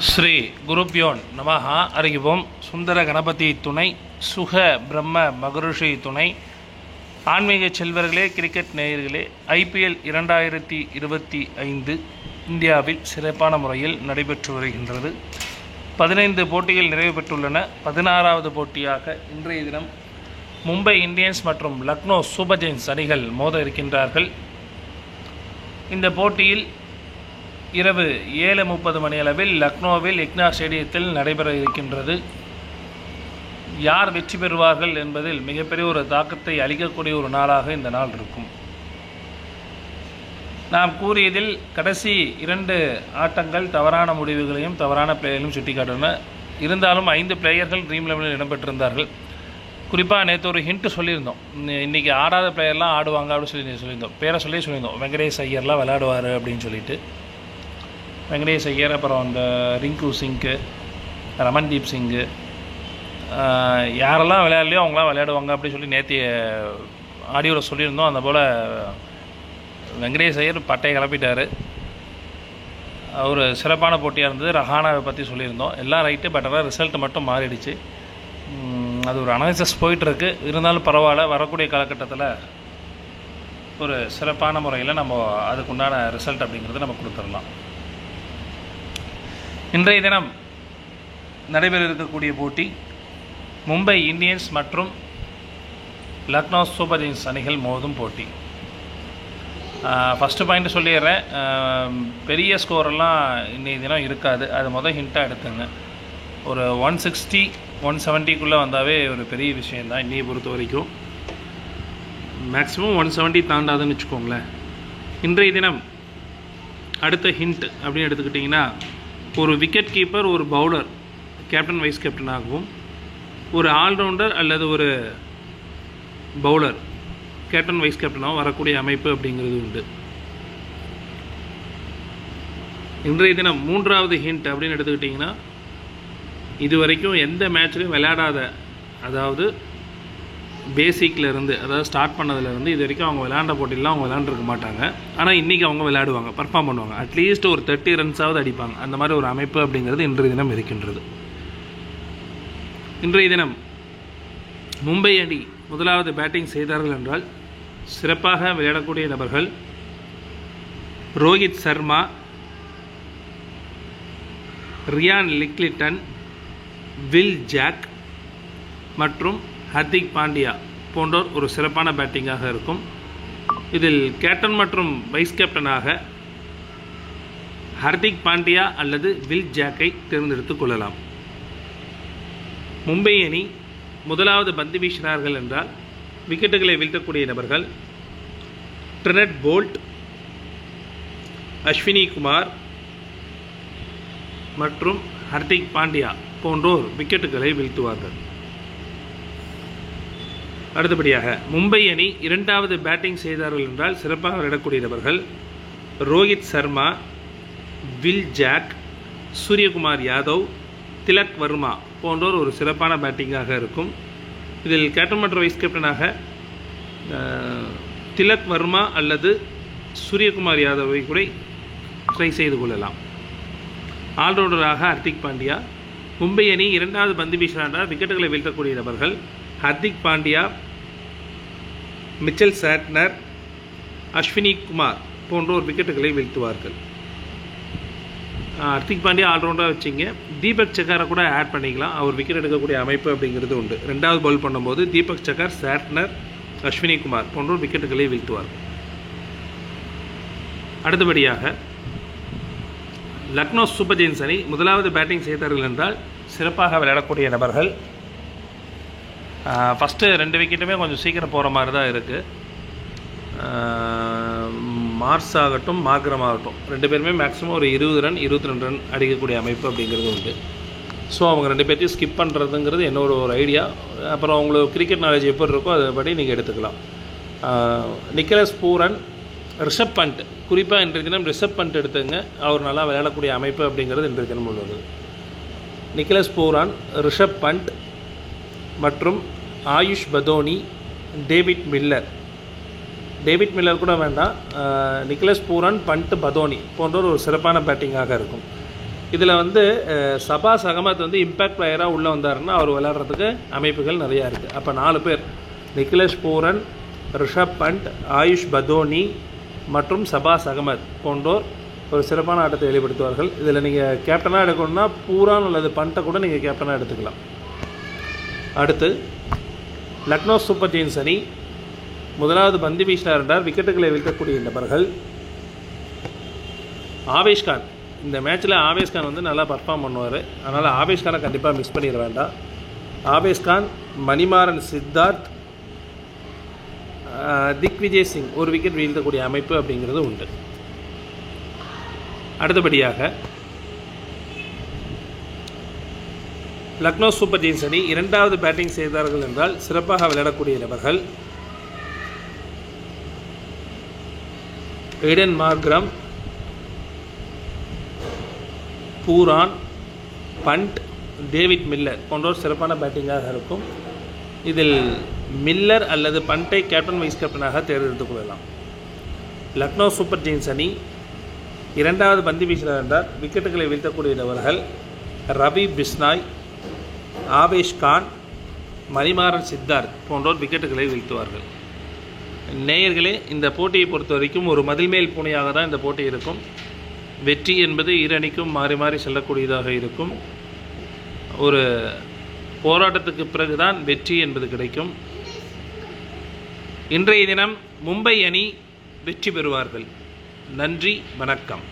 ஸ்ரீ குருப்யோன் நமஹ. அறிவோம். சுந்தர கணபதி துணை, சுக பிரம்ம மகரிஷி துணை. ஆன்மீக செல்வர்களே, கிரிக்கெட் நேயர்களே, IPL 2025 இந்தியாவில் சிறப்பான முறையில் நடைபெற்று வருகின்றது. 15 போட்டிகள் நிறைவு பெற்றுள்ளன. 16வது போட்டியாக இன்றைய தினம் மும்பை இந்தியன்ஸ் மற்றும் லக்னோ சூப்பர் ஜெயின்ஸ் அணிகள் மோத இருக்கின்றார்கள். இந்த போட்டியில் இரவு 7:30 மணி அளவில் லக்னோவில் இக்னா ஸ்டேடியத்தில் நடைபெற இருக்கின்றது. யார் வெற்றி பெறுவார்கள் என்பதில் மிகப்பெரிய ஒரு தாக்கத்தை அளிக்கக்கூடிய ஒரு நாளாக இந்த நாள் இருக்கும். நாம் கூறியதில் கடைசி 2 ஆட்டங்கள் தவறான முடிவுகளையும் தவறான பிளேயர்களையும் சுட்டிக்காட்டின. இருந்தாலும் 5 பிளேயர்கள் ட்ரீம் லெவலில் இடம்பெற்றிருந்தார்கள். குறிப்பாக நேற்று ஒரு ஹிண்ட் சொல்லியிருந்தோம், இன்றைக்கி ஆடாத பிளேயர்லாம் ஆடுவாங்க அப்படின்னு சொல்லியிருந்தோம். பேரை சொல்லியிருந்தோம், வெங்கடேஷ் ஐயர்லாம் விளையாடுவார் அப்படின்னு சொல்லிட்டு. வெங்கடேஷ் ஐயர், அப்புறம் அந்த ரிங்கு சிங்கு, ரமன்தீப் சிங்கு, யாரெல்லாம் விளையாடலையோ அவங்களாம் விளையாடுவாங்க அப்படின்னு சொல்லி நேற்று ஆடியோவில் சொல்லியிருந்தோம். அந்த போல் வெங்கடேஷ் ஐயர் பட்டையை கிளப்பிட்டார். ஒரு சிறப்பான போட்டியாக இருந்தது. ரஹானாவை பற்றி சொல்லியிருந்தோம். எல்லாம் ரைட்டு, பட் ஆனால் ரிசல்ட் மட்டும் மாறிடுச்சு. அது ஒரு அனாலிசிஸ் போயிட்டுருக்கு. இருந்தாலும் பரவாயில்ல, வரக்கூடிய காலகட்டத்தில் ஒரு சிறப்பான முறையில் நம்ம அதுக்குண்டான ரிசல்ட் அப்படிங்கிறது நம்ம கொடுத்துடலாம். இன்றைய தினம் நடைபெற இருக்கக்கூடிய போட்டி மும்பை இந்தியன்ஸ் மற்றும் லக்னோ சூப்பர் ஜெயின்ஸ் அணிகள் மோதும் போட்டி. ஃபஸ்ட்டு பாயிண்ட் சொல்லிடுறேன், பெரிய ஸ்கோரெல்லாம் இன்றைய தினம் இருக்காது. அது ஹிண்ட்டாக எடுத்துங்க. ஒரு 160 170க்குள்ளே வந்தாவே ஒரு பெரிய விஷயந்தான். இன்னையை பொறுத்த வரைக்கும் மேக்ஸிமம் 170 தாண்டாதுன்னு வச்சுக்கோங்களேன். இன்றைய தினம் அடுத்த ஹிண்ட் அப்படின்னு எடுத்துக்கிட்டிங்கன்னா, ஒரு விக்கெட் கீப்பர், ஒரு பவுலர் கேப்டன் வைஸ் கேப்டனாகவும், ஒரு ஆல்ரவுண்டர் அல்லது ஒரு பவுலர் கேப்டன் வைஸ் கேப்டனாகவும் வரக்கூடிய அமைப்பு அப்படிங்கிறது உண்டு. இன்றைய தினம் 3வது ஹிண்ட் அப்படின்னு எடுத்துக்கிட்டிங்கன்னா, இது வரைக்கும் எந்த மேட்ச்லையும் விளையாடாத, அதாவது பேசிக்லேருந்து, அதாவது ஸ்டார்ட் பண்ணதுலேருந்து இது வரைக்கும் அவங்க விளையாண்ட போட்டிலாம் அவங்க விளையாண்டுருக்க மாட்டாங்க. ஆனால் இன்றைக்கி அவங்க விளையாடுவாங்க, பர்ஃபார்ம் பண்ணுவாங்க. அட்லீஸ்ட் ஒரு 30 ரன்ஸாவது அடிப்பாங்க. அந்த மாதிரி ஒரு அமைப்பு அப்படிங்கிறது இன்றைய தினம் இருக்கின்றது. இன்றைய தினம் மும்பை அணி முதலாவது பேட்டிங் செய்தார்கள் என்றால் சிறப்பாக விளையாடக்கூடிய நபர்கள் Rohit Sharma, Ryan Rickelton, Will Jacks மற்றும் ஹர்திக் பாண்டியா போன்றோர் ஒரு சிறப்பான பேட்டிங்காக இருக்கும். இதில் கேப்டன் மற்றும் வைஸ் கேப்டனாக ஹர்திக் பாண்டியா அல்லது வில் ஜாக்கை தேர்ந்தெடுத்துக் கொள்ளலாம். மும்பை அணி முதலாவது பந்து வீசினார்கள் என்றால் விக்கெட்டுகளை வீழ்த்தக்கூடிய நபர்கள் ட்ரெனட் போல்ட், அஸ்வினி குமார் மற்றும் ஹர்திக் பாண்டியா போன்றோர் விக்கெட்டுகளை வீழ்த்துவார்கள். அடுத்தபடியாக மும்பை அணி 2வது பேட்டிங் செய்தார்கள் என்றால் சிறப்பாக விளையாடக்கூடிய நபர்கள் ரோஹித் சர்மா, வில் ஜாக், சூரியகுமார் யாதவ், திலக் வர்மா போன்றோர் ஒரு சிறப்பான பேட்டிங்காக இருக்கும். இதில் கேப்டன் மற்றும் வைஸ் கேப்டனாக திலக் வர்மா அல்லது சூரியகுமார் யாதவை கூட ட்ரை செய்து கொள்ளலாம். ஆல்ரவுண்டராக ஹர்திக் பாண்டியா. மும்பை அணி 2வது பந்து வீசினார் விக்கெட்டுகளை வீழ்த்தக்கூடிய நபர்கள் ஹர்திக் பாண்டியா, மிச்சல் சாட்னர், அஸ்வினி குமார் போன்றோர் விக்கெட்டுகளை வீழ்த்துவார்கள். ஹர்திக் பாண்டியா ஆல்ரவுண்டராக வச்சிங்க. தீபக் சக்காரை கூட ஆட் பண்ணிக்கலாம். அவர் விக்கெட் எடுக்கக்கூடிய அமைப்பு அப்படிங்கிறது உண்டு. 2வது பவுல் பண்ணும்போது தீபக் சக்கார், சாட்னர், அஸ்வினி குமார் போன்றோர் விக்கெட்டுகளை வீழ்த்துவார்கள். அடுத்தபடியாக லக்னோ சூப்பர் ஜெயின்ஸ் அணி முதலாவது பேட்டிங் செய்தார்கள் என்றால் சிறப்பாக விளையாடக்கூடிய நபர்கள் ஃபஸ்ட்டு 2 விக்கெட்டுமே கொஞ்சம் சீக்கிரம் போகிற மாதிரி தான் இருக்குது. மார்ஸ் ஆகட்டும், மார்க்ரம் ஆகட்டும், 2 பேருமே மேக்ஸிமம் ஒரு 20 ரன் 22 ரன் அடிக்கக்கூடிய அமைப்பு அப்படிங்கிறது உண்டு. ஸோ அவங்க 2 பேர்த்தையும் ஸ்கிப் பண்ணுறதுங்கிறது என்னோட ஒரு ஐடியா. அப்புறம் உங்களுக்கு கிரிக்கெட் நாலேஜ் எப்படி இருக்கோ அதுபடி நீங்கள் எடுத்துக்கலாம். நிக்கலஸ் பூரன், ரிஷப் பண்ட், குறிப்பாக இன்றைய தினம் ரிஷப் பண்ட் எடுத்துங்க. அவர் நல்லா விளையாடக்கூடிய அமைப்பு அப்படிங்கிறது இன்றைய தினம் உள்ளது. நிக்கலஸ் பூரான், ரிஷப் பண்ட் மற்றும் ஆயுஷ் பதோனி, டேவிட் மில்லர் கூட வேண்டாம். நிக்கலஸ் பூரன், பண்ட், பதோனி போன்றோர் ஒரு சிறப்பான பேட்டிங்காக இருக்கும். இதில் வந்து சபாஸ் அகமத் வந்து இம்பேக்ட் பிளேயராக உள்ளே வந்தாருன்னா அவர் விளையாடுறதுக்கு அமைப்புகள் நிறையா இருக்குது. அப்போ 4 பேர் நிக்கிலேஷ் பூரன், ரிஷப் பண்ட், ஆயுஷ் பதோனி மற்றும் சபாஸ் அகமத் போன்றோர் ஒரு சிறப்பான ஆட்டத்தை வெளிப்படுத்துவார்கள். இதில் நீங்கள் கேப்டனாக எடுக்கணும்னா பூரான் அல்லது பண்ட்டை கூட நீங்கள் கேப்டனாக எடுத்துக்கலாம். அடுத்து லக்னோ சூப்பர் ஜெயின்ஸ் அணி முதலாவது பந்து வீச்சாளர் என்றார். விக்கெட்டுகளை வீழ்த்தக்கூடிய நபர்கள் ஆவேஷ்கான். இந்த மேட்ச்சில் ஆவேஷ்கான் வந்து நல்லா பர்ஃபார்ம் பண்ணுவார். அதனால் ஆவேஷ்கானை கண்டிப்பாக மிஸ் பண்ணிட வேண்டாம். ஆவேஷ்கான், மணிமாறன் சித்தார்த், திக்விஜய் சிங் ஒரு விக்கெட் வீழ்த்தக்கூடிய அமைப்பு அப்படிங்கிறது உண்டு. அடுத்தபடியாக லக்னோ சூப்பர் ஜெயின்ஸ் அணி இரண்டாவது பேட்டிங் செய்தார்கள் என்றால் சிறப்பாக விளையாடக்கூடிய நபர்கள் Aiden Markram, Pooran, Pant, David Miller போன்றோர் சிறப்பான பேட்டிங்காக இருக்கும். இதில் மில்லர் அல்லது பண்டை கேப்டன் வைஸ் கேப்டனாக தேர்ந்தெடுத்துக் கொள்ளலாம். லக்னோ சூப்பர் ஜெயின்ஸ் அணி இரண்டாவது பந்து வீச்சாளர் என்றால் விக்கெட்டுகளை வீழ்த்தக்கூடிய நபர்கள் ரவி பிஸ்னாய், ஆவேஷ் கான், மணிமாறன் சித்தார்த் போன்றோர் விக்கெட்டுகளை வீழ்த்துவார்கள். நேயர்களே, இந்த போட்டியை பொறுத்த வரைக்கும் ஒரு மதில்மேல் பூனையாக தான் இந்த போட்டி இருக்கும். வெற்றி என்பது இரு அணிக்கும் மாறி மாறி செல்லக்கூடியதாக இருக்கும். ஒரு போராட்டத்துக்கு பிறகுதான் வெற்றி என்பது கிடைக்கும். இன்றைய தினம் மும்பை அணி வெற்றி பெறுவார்கள். நன்றி, வணக்கம்.